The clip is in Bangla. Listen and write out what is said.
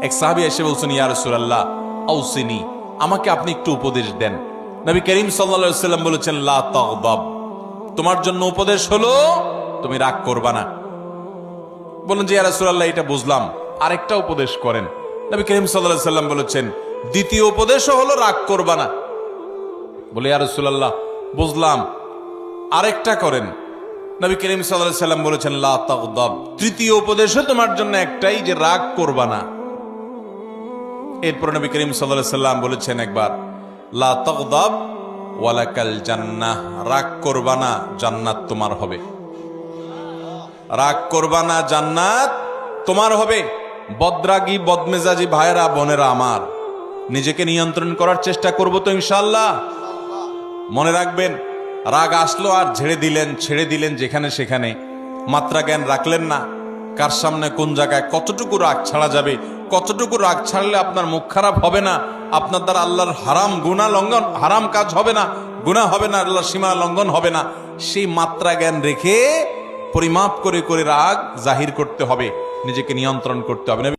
এক সাহাবী এসে বলছেন, ইয়া রাসূলুল্লাহ আউসিনি, আমাকে আপনি একটু উপদেশ দেন। নবী করিম সাল্লাল্লাহু আলাইহি ওয়াসাল্লাম বলেছেন, লা তাগদাব, তোমার জন্য উপদেশ হলো তুমি রাগ করবা না। বলেন যে ইয়া রাসূলুল্লাহ এটা বুঝলাম, আরেকটা উপদেশ করেন। নবী করিম সাল্লাল্লাহু আলাইহি ওয়াসাল্লাম বলেছেন, দ্বিতীয় উপদেশও হলো রাগ করবা না। বলে ইয়া রাসূলুল্লাহ বুঝলাম, আরেকটা করেন। নবী করিম সাল্লাল্লাহু আলাইহি ওয়াসাল্লাম বলেছেন, লা তাগদাব, তৃতীয় উপদেশও তোমার জন্য একটাই, যে রাগ করবা না। এরপর নবী করিম সাল্লাল্লাহু আলাইহি ওয়াসাল্লাম বলেছেন একবার, লা তাগদাব ওয়ালাকাল জান্নাহ, রাগ করবা না, জান্নাত তোমার হবে। রাগ করবা না, জান্নাত তোমার হবে। বদরাগী বদমেজাজি ভাইরা বোনেরা আমার, নিজেকে নিয়ন্ত্রণ করার চেষ্টা করব তো ইনশাআল্লাহ। মনে রাখবেন, রাগ আসলো আর ছেড়ে দিলেন যেখানে সেখানে, মাত্রা জ্ঞান রাখলেন না। কার সামনে কোন জায়গায় কতটুকু রাগ ছাড়া যাবে, কতটুকু রাগ ছাড়লে আপনার মুখ খারাপ হবে না, আপনার দ্বারা আল্লাহর হারাম কাজ হবে না, গুনাহ হবে না, আল্লাহর সীমা লঙ্ঘন হবে না, সেই মাত্রা জ্ঞান রেখে পরিমাপ করে করে রাগ জাহির করতে হবে, নিজেকে নিয়ন্ত্রণ করতে হবে।